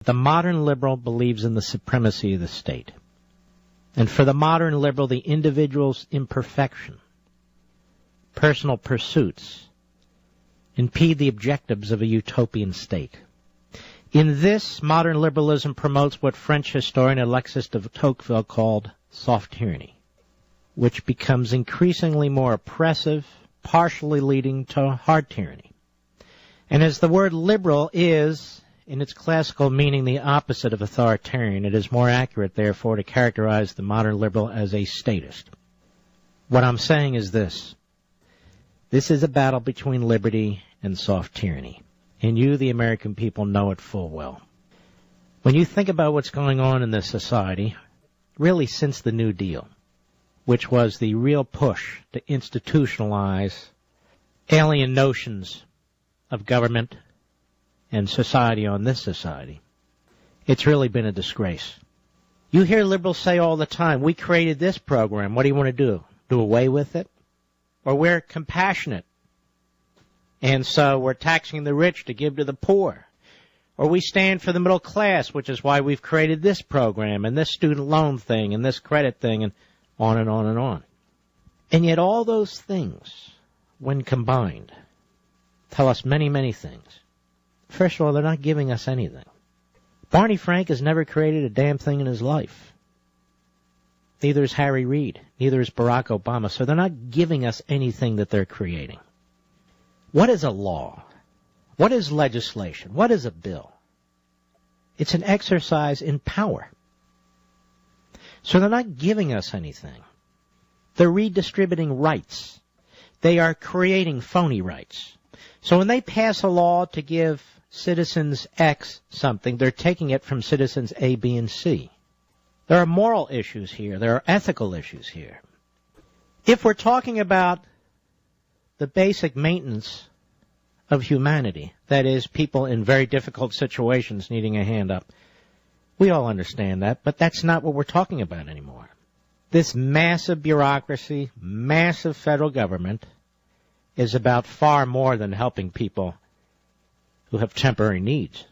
The modern liberal believes in the supremacy of the state. And for the modern liberal, the individual's imperfection, personal pursuits, impede the objectives of a utopian state. In this, modern liberalism promotes what French historian Alexis de Tocqueville called soft tyranny, which becomes increasingly more oppressive, partially leading to hard tyranny. And as the word liberal is, in its classical meaning, the opposite of authoritarian, it is more accurate, therefore, to characterize the modern liberal as a statist. What I'm saying is this. This is a battle between liberty and soft tyranny. And you, the American people, know it full well. When you think about what's going on in this society, really since the New Deal, which was the real push to institutionalize alien notions of government and society on this society, it's really been a disgrace. You hear liberals say all the time, we created this program, what do you want to do? Do away with it? Or we're compassionate, and so we're taxing the rich to give to the poor. Or we stand for the middle class, which is why we've created this program and this student loan thing and this credit thing and on and on and on. And yet all those things, when combined, tell us many, many things. First of all, they're not giving us anything. Barney Frank has never created a damn thing in his life. Neither is Harry Reid. Neither is Barack Obama. So they're not giving us anything that they're creating. What is a law? What is legislation? What is a bill? It's an exercise in power. So they're not giving us anything. They're redistributing rights. They are creating phony rights. So when they pass a law to give citizens X something, they're taking it from citizens A, B, and C. There are moral issues here. There are ethical issues here. If we're talking about the basic maintenance of humanity, that is, people in very difficult situations needing a hand up, we all understand that, but that's not what we're talking about anymore. This massive bureaucracy, massive federal government is about far more than helping people who have temporary needs.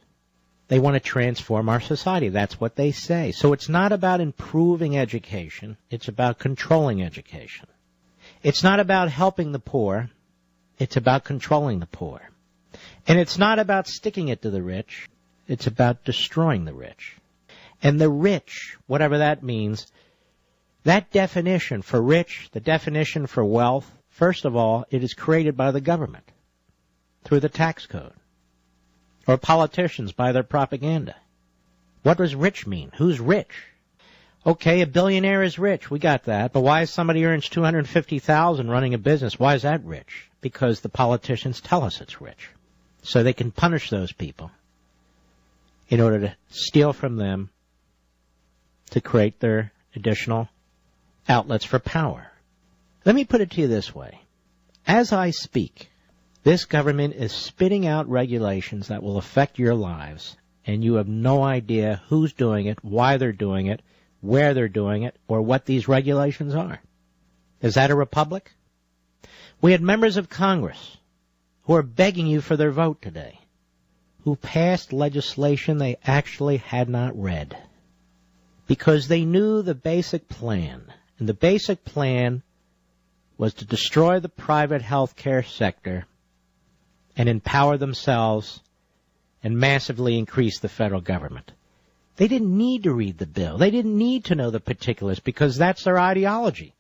They want to transform our society. That's what they say. So it's not about improving education. It's about controlling education. It's not about helping the poor. It's about controlling the poor. And it's not about sticking it to the rich. It's about destroying the rich. And the rich, whatever that means, that definition for rich, the definition for wealth, first of all, it is created by the government through the tax code. Or politicians by their propaganda. What does rich mean? Who's rich? Okay, a billionaire is rich. We got that. But why is somebody earns $250,000 running a business? Why is that rich? Because the politicians tell us it's rich. So they can punish those people in order to steal from them to create their additional outlets for power. Let me put it to you this way. As I speak, this government is spitting out regulations that will affect your lives, and you have no idea who's doing it, why they're doing it, where they're doing it, or what these regulations are. Is that a republic? We had members of Congress who are begging you for their vote today, who passed legislation they actually had not read, because they knew the basic plan, and the basic plan was to destroy the private health care sector and empower themselves and massively increase the federal government. They didn't need to read the bill. They didn't need to know the particulars because that's their ideology.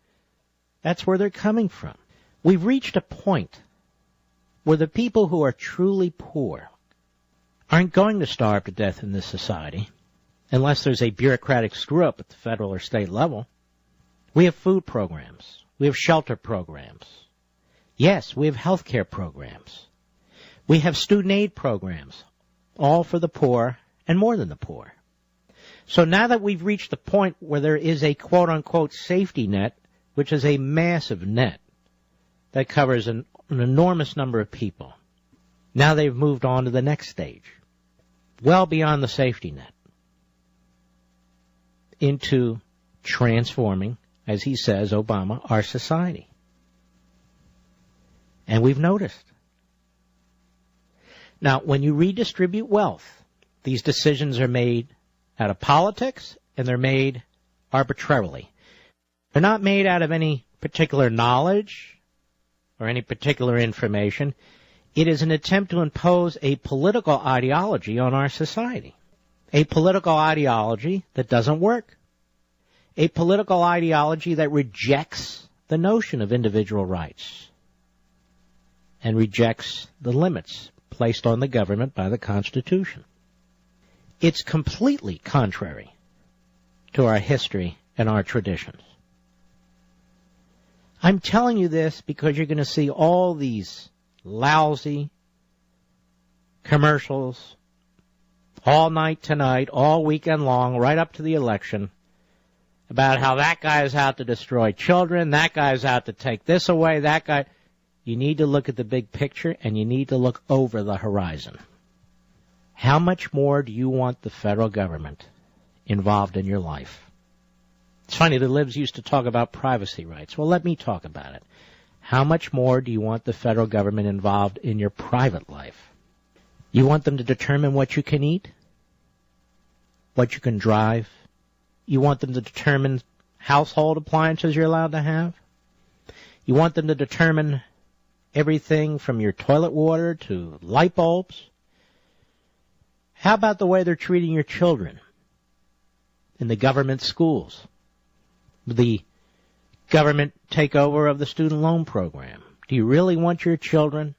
That's where they're coming from. We've reached a point where the people who are truly poor aren't going to starve to death in this society unless there's a bureaucratic screw-up at the federal or state level. We have food programs. We have shelter programs. Yes, we have health care programs. We have student aid programs, all for the poor and more than the poor. So now that we've reached the point where there is a quote-unquote safety net, which is a massive net that covers an enormous number of people, now they've moved on to the next stage, well beyond the safety net, into transforming, as he says, Obama, our society. And we've noticed. Now, when you redistribute wealth, These decisions are made out of politics, and they're made arbitrarily. They're not made out of any particular knowledge or any particular information. It is an attempt to impose a political ideology on our society. A political ideology that doesn't work. A political ideology that rejects the notion of individual rights and rejects the limits placed on the government by the Constitution. It's completely contrary to our history and our traditions. I'm telling you this because you're going to see all these lousy commercials all night tonight, all weekend long, right up to the election, about how that guy is out to destroy children, that guy is out to take this away, that guy. You need to look at the big picture, and you need to look over the horizon. How much more do you want the federal government involved in your life? It's funny, the libs used to talk about privacy rights. Well, let me talk about it. How much more do you want the federal government involved in your private life? You want them to determine what you can eat, what you can drive. You want them to determine household appliances you're allowed to have. You want them to determine everything from your toilet water to light bulbs. How about the way they're treating your children in the government schools? The government takeover of the student loan program. Do you really want your children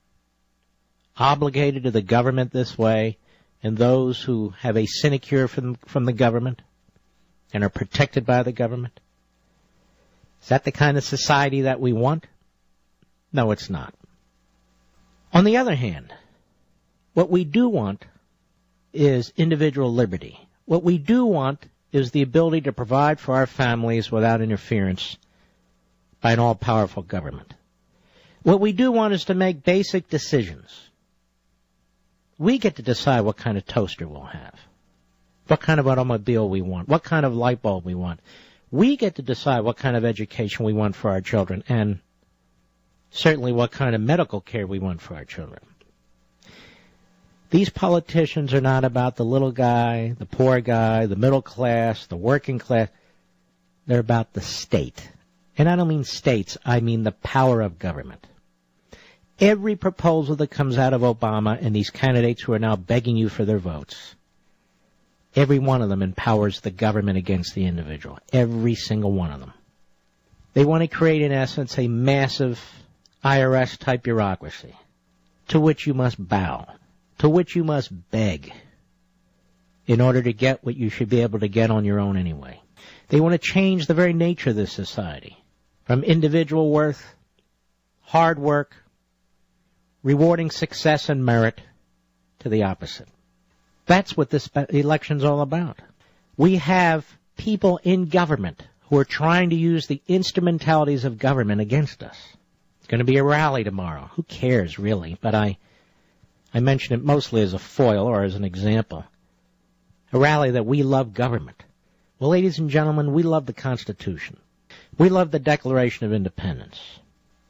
obligated to the government this way, and those who have a sinecure from the government and are protected by the government? Is that the kind of society that we want? No, it's not. On the other hand, what we do want is individual liberty. What we do want is the ability to provide for our families without interference by an all-powerful government. What we do want is to make basic decisions. We get to decide what kind of toaster we'll have, what kind of automobile we want, what kind of light bulb we want. We get to decide what kind of education we want for our children, and certainly what kind of medical care we want for our children. These politicians are not about the little guy, the poor guy, the middle class, the working class. They're about the state. And I don't mean states, I mean the power of government. Every proposal that comes out of Obama and these candidates who are now begging you for their votes, every one of them empowers the government against the individual. Every single one of them. They want to create, in essence, a massive IRS-type bureaucracy to which you must bow, to which you must beg in order to get what you should be able to get on your own anyway. They want to change the very nature of this society from individual worth, hard work, rewarding success and merit, to the opposite. That's what this election's all about. We have people in government who are trying to use the instrumentalities of government against us. It's going to be a rally tomorrow. Who cares, really? But I mention it mostly as a foil or as an example. A rally that we love government. Well, ladies and gentlemen, we love the Constitution. We love the Declaration of Independence.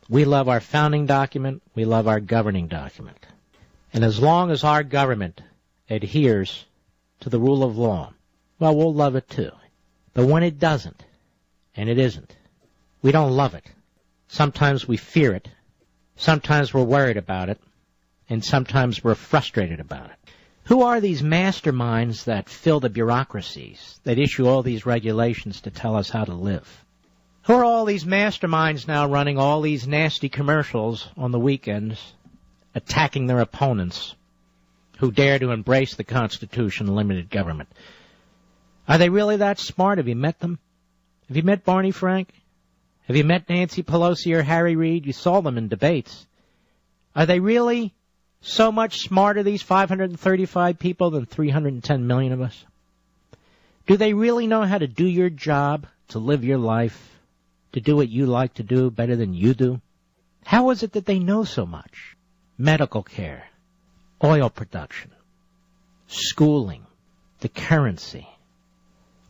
We love our founding document. We love our governing document. And as long as our government adheres to the rule of law, well, we'll love it too. But when it doesn't, and it isn't, we don't love it. Sometimes we fear it. Sometimes we're worried about it. And sometimes we're frustrated about it. Who are these masterminds that fill the bureaucracies, that issue all these regulations to tell us how to live? Who are all these masterminds now running all these nasty commercials on the weekends, attacking their opponents who dare to embrace the Constitution and limited government? Are they really that smart? Have you met them? Have you met Barney Frank? Have you met Nancy Pelosi or Harry Reid? You saw them in debates. Are they really so much smarter, these 535 people, than 310 million of us? Do they really know how to do your job, to live your life, to do what you like to do better than you do? How is it that they know so much? Medical care, oil production, schooling, the currency.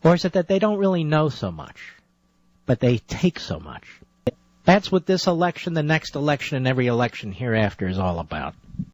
Or is it that they don't really know so much, but they take so much? That's what this election, the next election, and every election hereafter is all about.